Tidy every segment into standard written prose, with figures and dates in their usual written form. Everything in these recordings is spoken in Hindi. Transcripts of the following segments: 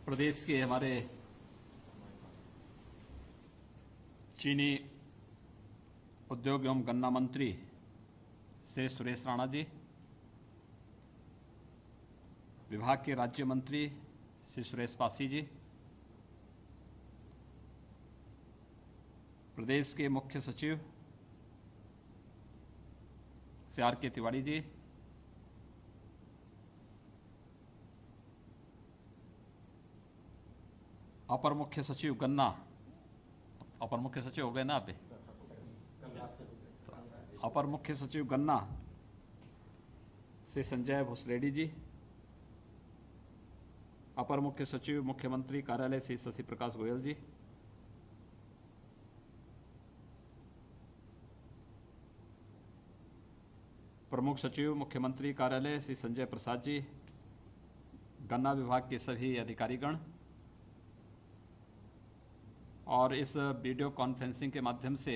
प्रदेश के हमारे चीनी उद्योग एवं गन्ना मंत्री श्री सुरेश राणा जी, विभाग के राज्य मंत्री श्री सुरेश पासी जी, प्रदेश के मुख्य सचिव श्री आर के तिवारी जी, अपर मुख्य सचिव गन्ना, अपर मुख्य सचिव हो गए ना आप? अपर मुख्य सचिव गन्ना श्री संजय भुसरेड्डी जी, अपर मुख्य सचिव मुख्यमंत्री कार्यालय श्री शशि प्रकाश गोयल जी, प्रमुख सचिव मुख्यमंत्री कार्यालय श्री संजय प्रसाद जी, गन्ना विभाग के सभी अधिकारीगण और इस वीडियो कॉन्फ्रेंसिंग के माध्यम से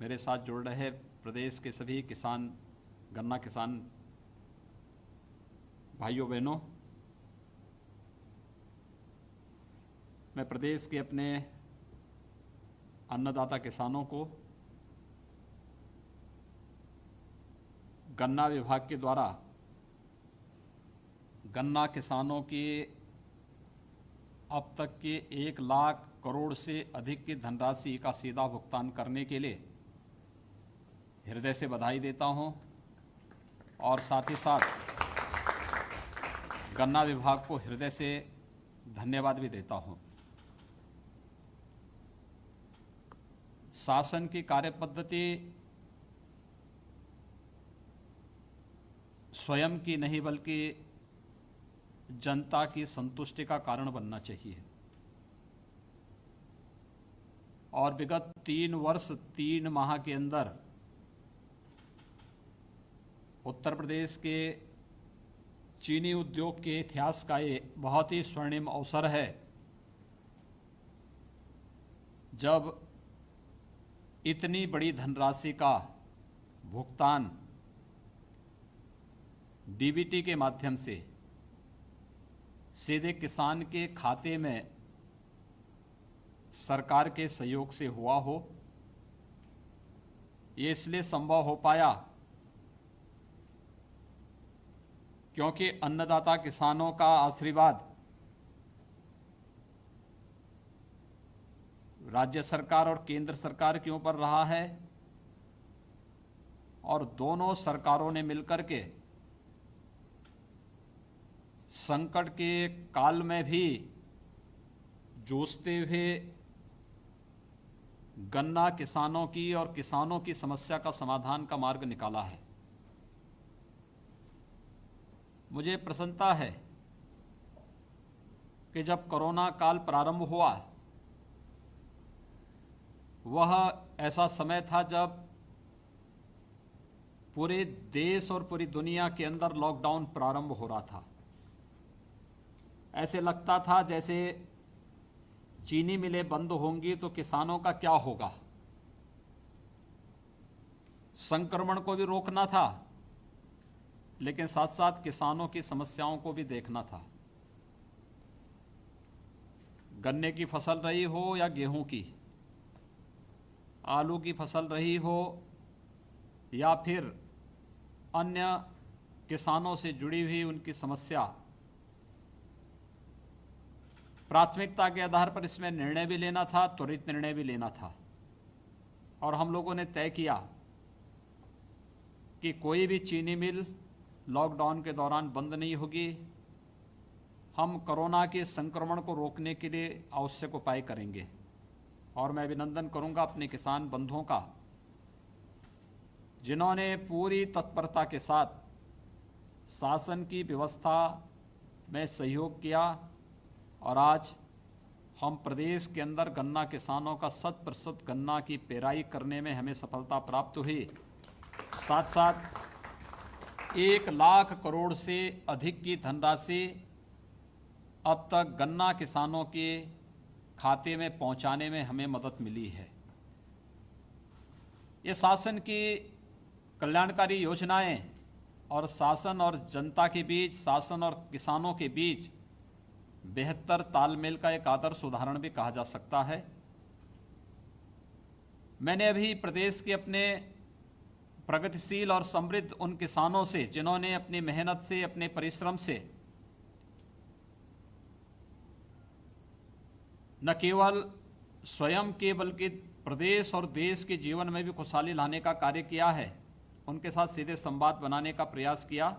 मेरे साथ जुड़ रहे प्रदेश के सभी किसान, गन्ना किसान भाइयों बहनों, मैं प्रदेश के अपने अन्नदाता किसानों को गन्ना विभाग के द्वारा गन्ना किसानों की अब तक के 1 लाख करोड़ से अधिक की धनराशि का सीधा भुगतान करने के लिए हृदय से बधाई देता हूं और साथ ही साथ गन्ना विभाग को हृदय से धन्यवाद भी देता हूं। शासन की कार्यपद्धति स्वयं की नहीं बल्कि जनता की संतुष्टि का कारण बनना चाहिए और विगत 3 वर्ष 3 माह के अंदर उत्तर प्रदेश के चीनी उद्योग के इतिहास का ये बहुत ही स्वर्णिम अवसर है जब इतनी बड़ी धनराशि का भुगतान डीबीटी के माध्यम से सीधे किसान के खाते में सरकार के सहयोग से हुआ हो। ये इसलिए संभव हो पाया क्योंकि अन्नदाता किसानों का आशीर्वाद राज्य सरकार और केंद्र सरकार के ऊपर रहा है और दोनों सरकारों ने मिलकर के संकट के काल में भी जूझते हुए गन्ना किसानों की और किसानों की समस्या का समाधान का मार्ग निकाला है। मुझे प्रसन्नता है कि जब कोरोना काल प्रारंभ हुआ वह ऐसा समय था जब पूरे देश और पूरी दुनिया के अंदर लॉकडाउन प्रारंभ हो रहा था। ऐसे लगता था जैसे चीनी मिलें बंद होंगी तो किसानों का क्या होगा। संक्रमण को भी रोकना था लेकिन साथ साथ किसानों की समस्याओं को भी देखना था। गन्ने की फसल रही हो या गेहूं की, आलू की फसल रही हो या फिर अन्य किसानों से जुड़ी हुई उनकी समस्या, प्राथमिकता के आधार पर इसमें निर्णय भी लेना था, त्वरित निर्णय भी लेना था। और हम लोगों ने तय किया कि कोई भी चीनी मिल लॉकडाउन के दौरान बंद नहीं होगी। हम कोरोना के संक्रमण को रोकने के लिए आवश्यक उपाय करेंगे और मैं अभिनंदन करूंगा अपने किसान बंधुओं का जिन्होंने पूरी तत्परता के साथ शासन की व्यवस्था में सहयोग किया और आज हम प्रदेश के अंदर गन्ना किसानों का 100% गन्ना की पेराई करने में हमें सफलता प्राप्त हुई। साथ साथ 1 लाख करोड़ से अधिक की धनराशि अब तक गन्ना किसानों के खाते में पहुंचाने में हमें मदद मिली है। ये शासन की कल्याणकारी योजनाएं और शासन और जनता के बीच, शासन और किसानों के बीच बेहतर तालमेल का एक आदर्श उदाहरण भी कहा जा सकता है। मैंने अभी प्रदेश के अपने प्रगतिशील और समृद्ध उन किसानों से जिन्होंने अपनी मेहनत से, अपने परिश्रम से न केवल स्वयं के बल्कि प्रदेश और देश के जीवन में भी खुशहाली लाने का कार्य किया है, उनके साथ सीधे संवाद बनाने का प्रयास किया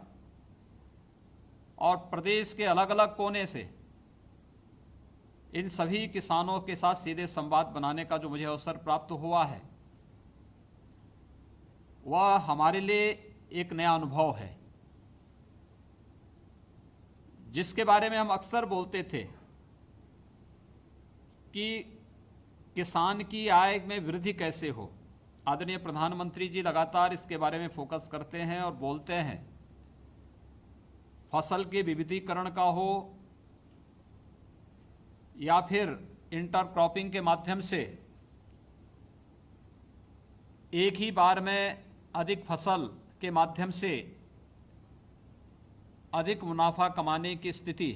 और प्रदेश के अलग अलग कोने से इन सभी किसानों के साथ सीधे संवाद बनाने का जो मुझे अवसर प्राप्त हुआ है, वह हमारे लिए एक नया अनुभव है, जिसके बारे में हम अक्सर बोलते थे कि किसान की आय में वृद्धि कैसे हो। आदरणीय प्रधानमंत्री जी लगातार इसके बारे में फोकस करते हैं और बोलते हैं, फसल के विविधीकरण का हो या फिर इंटरक्रॉपिंग के माध्यम से एक ही बार में अधिक फसल के माध्यम से अधिक मुनाफा कमाने की स्थिति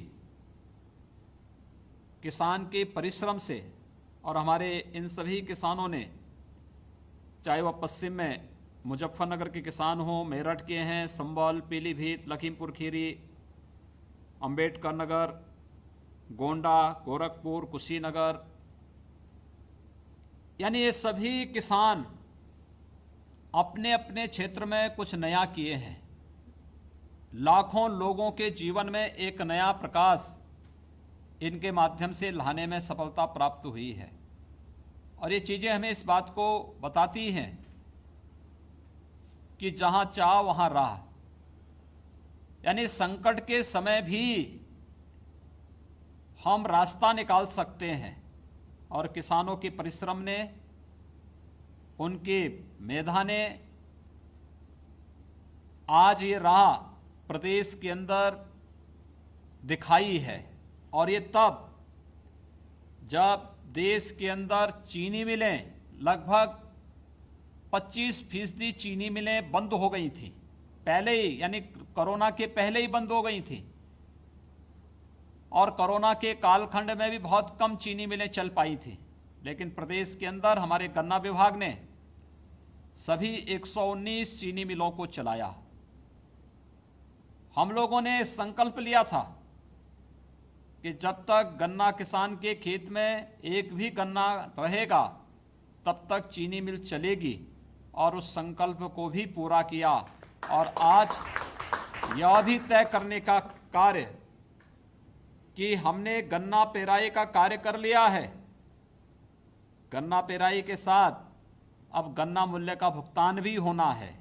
किसान के परिश्रम से, और हमारे इन सभी किसानों ने, चाहे वह पश्चिम में मुजफ्फरनगर के किसान हों, मेरठ के हैं, संभल, पीलीभीत, लखीमपुर खीरी, अंबेडकर नगर, गोंडा, गोरखपुर, कुशीनगर, यानी ये सभी किसान अपने अपने क्षेत्र में कुछ नया किए हैं। लाखों लोगों के जीवन में एक नया प्रकाश इनके माध्यम से लाने में सफलता प्राप्त हुई है और ये चीजें हमें इस बात को बताती हैं कि जहां चाह वहां राह, यानी संकट के समय भी हम रास्ता निकाल सकते हैं और किसानों के परिश्रम ने, उनकी मेधा ने आज ये राह प्रदेश के अंदर दिखाई है। और ये तब जब देश के अंदर चीनी मिलें, लगभग 25% चीनी मिलें बंद हो गई थी पहले ही, यानी कोरोना के पहले ही बंद हो गई थी, और कोरोना के कालखंड में भी बहुत कम चीनी मिलें चल पाई थी। लेकिन प्रदेश के अंदर हमारे गन्ना विभाग ने सभी 119 चीनी मिलों को चलाया। हम लोगों ने संकल्प लिया था कि जब तक गन्ना किसान के खेत में एक भी गन्ना रहेगा तब तक चीनी मिल चलेगी, और उस संकल्प को भी पूरा किया। और आज यह भी तय करने का कार्य कि हमने गन्ना पेराई का कार्य कर लिया है। गन्ना पेराई के साथ अब गन्ना मूल्य का भुगतान भी होना है,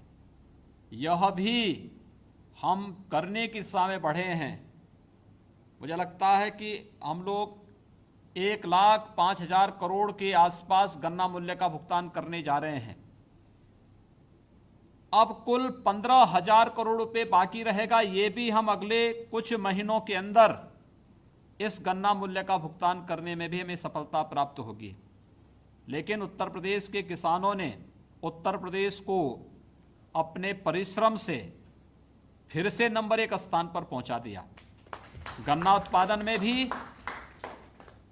यह भी हम करने की दिशा में बढ़े हैं। मुझे लगता है कि हम लोग 1,05,000 करोड़ के आसपास गन्ना मूल्य का भुगतान करने जा रहे हैं। अब कुल 15,000 करोड़ रुपए बाकी रहेगा, ये भी हम अगले कुछ महीनों के अंदर इस गन्ना मूल्य का भुगतान करने में भी हमें सफलता प्राप्त होगी। लेकिन उत्तर प्रदेश के किसानों ने उत्तर प्रदेश को अपने परिश्रम से फिर से नंबर 1 स्थान पर पहुंचा दिया, गन्ना उत्पादन में भी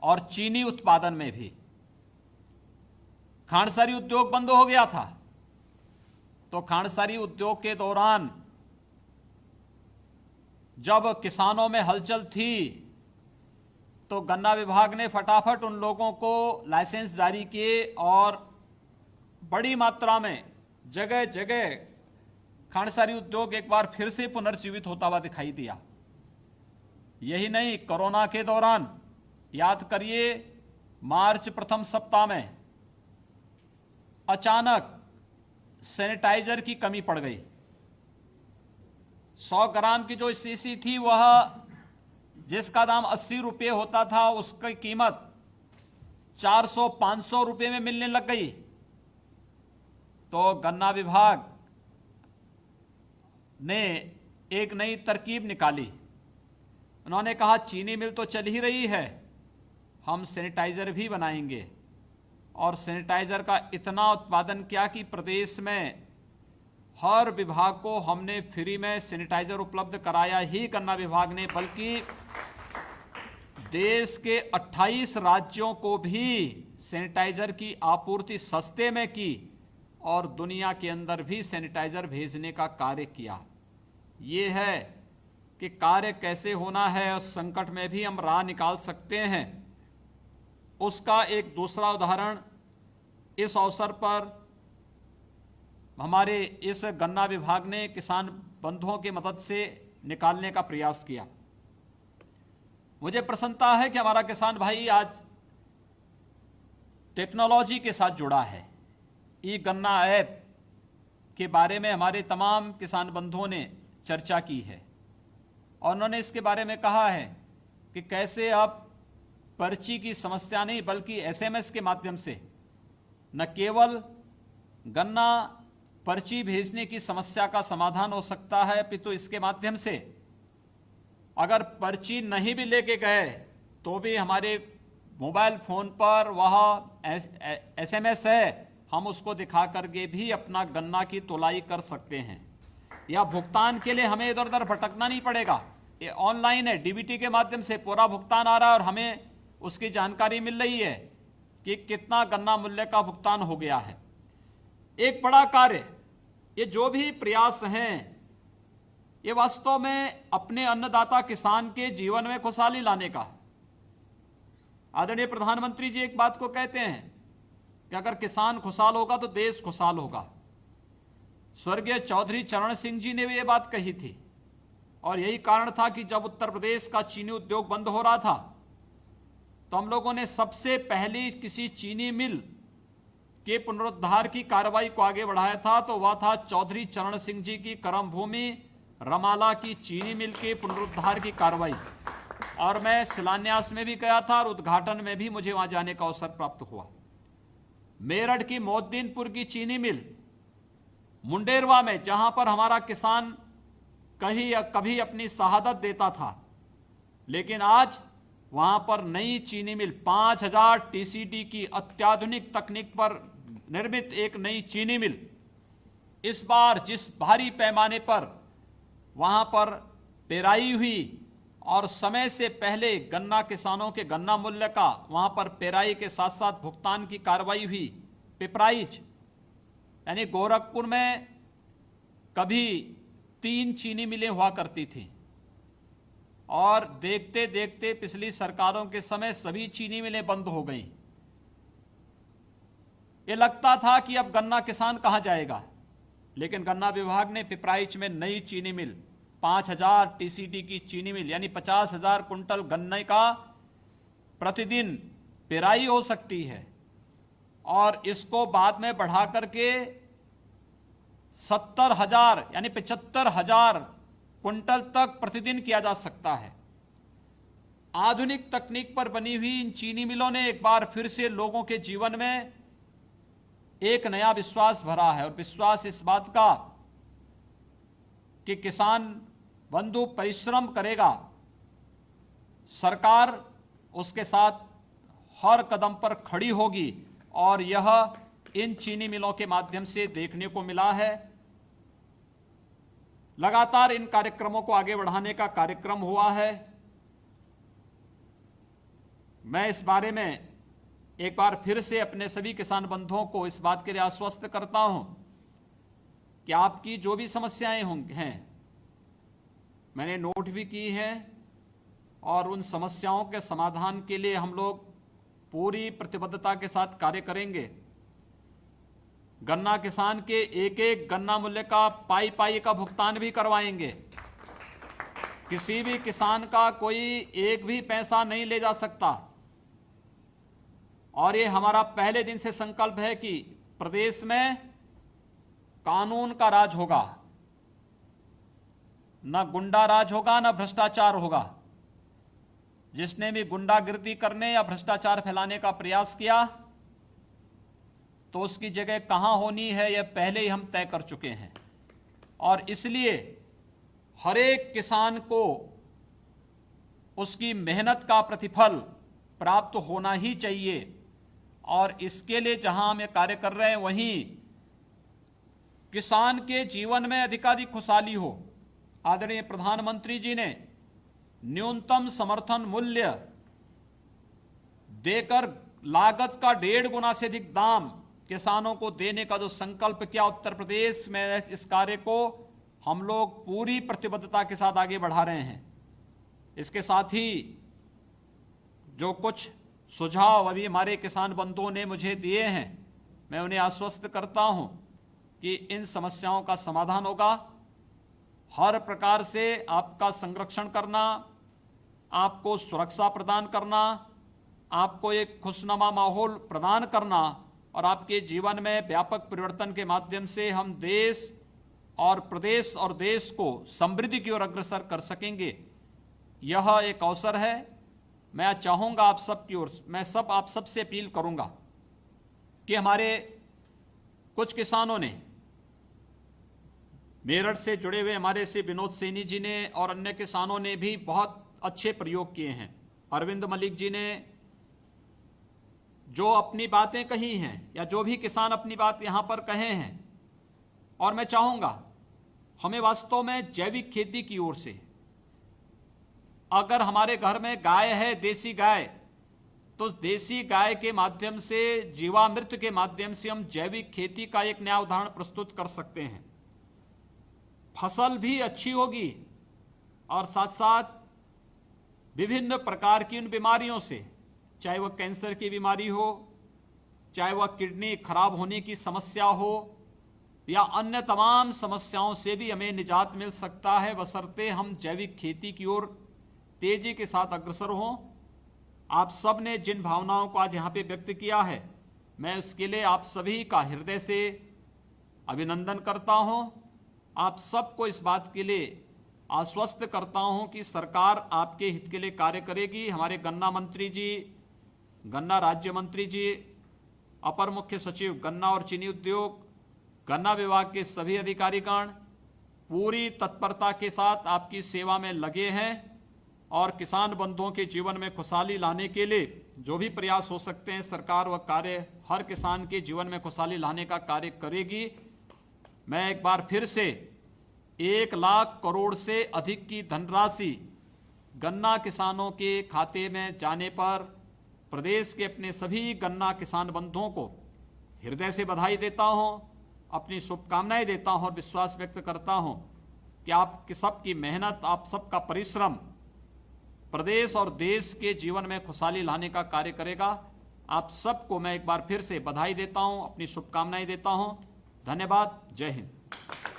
और चीनी उत्पादन में भी। खांडसारी उद्योग बंद हो गया था, तो खांडसारी उद्योग के दौरान जब किसानों में हलचल थी तो गन्ना विभाग ने फटाफट उन लोगों को लाइसेंस जारी किए और बड़ी मात्रा में जगह जगह खांडसारी उद्योग एक बार फिर से पुनर्जीवित होता हुआ दिखाई दिया। यही नहीं, कोरोना के दौरान याद करिए, मार्च प्रथम सप्ताह में अचानक सैनिटाइजर की कमी पड़ गई। 100 ग्राम की जो शीशी थी, वह जिसका दाम 80 रुपये होता था, उसकी कीमत 400-500 रुपये में मिलने लग गई। तो गन्ना विभाग ने एक नई तरकीब निकाली। उन्होंने कहा चीनी मिल तो चल ही रही है, हम सैनिटाइजर भी बनाएंगे। और सैनिटाइजर का इतना उत्पादन किया कि प्रदेश में हर विभाग को हमने फ्री में सैनिटाइजर उपलब्ध कराया ही गन्ना विभाग ने, बल्कि देश के 28 राज्यों को भी सैनिटाइजर की आपूर्ति सस्ते में की और दुनिया के अंदर भी सैनिटाइजर भेजने का कार्य किया। ये है कि कार्य कैसे होना है और संकट में भी हम राह निकाल सकते हैं। उसका एक दूसरा उदाहरण इस अवसर पर हमारे इस गन्ना विभाग ने किसान बंधुओं की मदद से निकालने का प्रयास किया। मुझे प्रसन्नता है कि हमारा किसान भाई आज टेक्नोलॉजी के साथ जुड़ा है। ई गन्ना ऐप के बारे में हमारे तमाम किसान बंधुओं ने चर्चा की है और उन्होंने इसके बारे में कहा है कि कैसे अब पर्ची की समस्या नहीं बल्कि एसएमएस के माध्यम से न केवल गन्ना पर्ची भेजने की समस्या का समाधान हो सकता है, अपितु इसके माध्यम से अगर पर्ची नहीं भी लेके गए तो भी हमारे मोबाइल फोन पर वह एसएमएस है, हम उसको दिखा करके भी अपना गन्ना की तोलाई कर सकते हैं। या भुगतान के लिए हमें इधर उधर भटकना नहीं पड़ेगा, ये ऑनलाइन है, डीबीटी के माध्यम से पूरा भुगतान आ रहा है और हमें उसकी जानकारी मिल रही है कि कितना गन्ना मूल्य का भुगतान हो गया है। एक बड़ा कार्य, ये जो भी प्रयास हैं ये वास्तव में अपने अन्नदाता किसान के जीवन में खुशहाली लाने का। आदरणीय प्रधानमंत्री जी एक बात को कहते हैं कि अगर किसान खुशहाल होगा तो देश खुशहाल होगा। स्वर्गीय चौधरी चरण सिंह जी ने भी ये बात कही थी और यही कारण था कि जब उत्तर प्रदेश का चीनी उद्योग बंद हो रहा था तो हम लोगों ने सबसे पहली किसी चीनी मिल के पुनरुद्धार की कार्रवाई को आगे बढ़ाया था, तो वह था चौधरी चरण सिंह जी की कर्मभूमि रमाला की चीनी मिल के पुनरुद्धार की कार्रवाई। और मैं शिलान्यास में भी गया था और उद्घाटन में भी मुझे वहां जाने का अवसर प्राप्त हुआ। मेरठ की मोहद्दीनपुर की चीनी मिल, मुंडेरवा में जहां पर हमारा किसान कहीं या कभी अपनी शहादत देता था, लेकिन आज वहां पर नई चीनी मिल 5000 टीसीडी की अत्याधुनिक तकनीक पर निर्मित एक नई चीनी मिल, इस बार जिस भारी पैमाने पर वहां पर पेराई हुई और समय से पहले गन्ना किसानों के गन्ना मूल्य का वहां पर पेराई के साथ साथ भुगतान की कार्रवाई हुई। पिपराइच यानी गोरखपुर में कभी 3 चीनी मिलें हुआ करती थी और देखते देखते पिछली सरकारों के समय सभी चीनी मिलें बंद हो गईं। ये लगता था कि अब गन्ना किसान कहां जाएगा, लेकिन गन्ना विभाग ने पिपराइच में नई चीनी मिल 5000 टीसीडी की चीनी मिल यानी 50,000 कुंटल गन्ने का प्रतिदिन पेराई हो सकती है और इसको बाद में बढ़ा करके 70,000 यानी 75,000 क्विंटल तक प्रतिदिन किया जा सकता है। आधुनिक तकनीक पर बनी हुई इन चीनी मिलों ने एक बार फिर से लोगों के जीवन में एक नया विश्वास भरा है और विश्वास इस बात का कि किसान बंधु परिश्रम करेगा, सरकार उसके साथ हर कदम पर खड़ी होगी और यह इन चीनी मिलों के माध्यम से देखने को मिला है। लगातार इन कार्यक्रमों को आगे बढ़ाने का कार्यक्रम हुआ है। मैं इस बारे में एक बार फिर से अपने सभी किसान बंधुओं को इस बात के लिए आश्वस्त करता हूं कि आपकी जो भी समस्याएं हैं मैंने नोट भी की हैं और उन समस्याओं के समाधान के लिए हम लोग पूरी प्रतिबद्धता के साथ कार्य करेंगे। गन्ना किसान के एक एक गन्ना मूल्य का पाई पाई का भुगतान भी करवाएंगे। किसी भी किसान का कोई एक भी पैसा नहीं ले जा सकता और ये हमारा पहले दिन से संकल्प है कि प्रदेश में कानून का राज होगा, न गुंडा राज होगा न भ्रष्टाचार होगा। जिसने भी गुंडागिर्दी करने या भ्रष्टाचार फैलाने का प्रयास किया तो उसकी जगह कहां होनी है यह पहले ही हम तय कर चुके हैं और इसलिए हर एक किसान को उसकी मेहनत का प्रतिफल प्राप्त होना ही चाहिए और इसके लिए जहां हम ये कार्य कर रहे हैं वहीं किसान के जीवन में अधिकाधिक खुशहाली हो। आदरणीय प्रधानमंत्री जी ने न्यूनतम समर्थन मूल्य देकर लागत का 1.5 गुना से अधिक दाम किसानों को देने का जो संकल्प किया उत्तर प्रदेश में, इस कार्य को हम लोग पूरी प्रतिबद्धता के साथ आगे बढ़ा रहे हैं। इसके साथ ही जो कुछ सुझाव अभी हमारे किसान बंधुओं ने मुझे दिए हैं, मैं उन्हें आश्वस्त करता हूं कि इन समस्याओं का समाधान होगा। हर प्रकार से आपका संरक्षण करना, आपको सुरक्षा प्रदान करना, आपको एक खुशनुमा माहौल प्रदान करना और आपके जीवन में व्यापक परिवर्तन के माध्यम से हम देश और प्रदेश और देश को समृद्धि की ओर अग्रसर कर सकेंगे। यह एक अवसर है। मैं चाहूंगा आप सब की ओर, मैं आप सबसे अपील करूंगा कि हमारे कुछ किसानों ने, मेरठ से जुड़े हुए हमारे से विनोद सैनी जी ने और अन्य किसानों ने भी बहुत अच्छे प्रयोग किए हैं। अरविंद मलिक जी ने जो अपनी बातें कही हैं या जो भी किसान अपनी बात यहां पर कहे हैं, और मैं चाहूंगा हमें वास्तव में जैविक खेती की ओर से, अगर हमारे घर में गाय है, देसी गाय, तो देसी गाय के माध्यम से, जीवामृत के माध्यम से हम जैविक खेती का एक नया उदाहरण प्रस्तुत कर सकते हैं। फसल भी अच्छी होगी और साथ साथ विभिन्न प्रकार की उन बीमारियों से, चाहे वह कैंसर की बीमारी हो, चाहे वह किडनी खराब होने की समस्या हो या अन्य तमाम समस्याओं से भी हमें निजात मिल सकता है, बशर्ते हम जैविक खेती की ओर तेजी के साथ अग्रसर हों। आप सब ने जिन भावनाओं को आज यहाँ पे व्यक्त किया है, मैं इसके लिए आप सभी का हृदय से अभिनंदन करता हूँ। आप सबको इस बात के लिए आश्वस्त करता हूँ कि सरकार आपके हित के लिए कार्य करेगी। हमारे गन्ना मंत्री जी, गन्ना राज्य मंत्री जी, अपर मुख्य सचिव गन्ना और चीनी उद्योग, गन्ना विभाग के सभी अधिकारीगण पूरी तत्परता के साथ आपकी सेवा में लगे हैं और किसान बंधुओं के जीवन में खुशहाली लाने के लिए जो भी प्रयास हो सकते हैं, सरकार वह कार्य हर किसान के जीवन में खुशहाली लाने का कार्य करेगी। मैं एक बार फिर से 1 लाख करोड़ से अधिक की धनराशि गन्ना किसानों के खाते में जाने पर प्रदेश के अपने सभी गन्ना किसान बंधुओं को हृदय से बधाई देता हूं, अपनी शुभकामनाएं देता हूं और विश्वास व्यक्त करता हूं कि आप सबकी मेहनत, आप सबका परिश्रम प्रदेश और देश के जीवन में खुशहाली लाने का कार्य करेगा। आप सबको मैं एक बार फिर से बधाई देता हूं, अपनी शुभकामनाएं देता हूं। धन्यवाद। जय हिंद।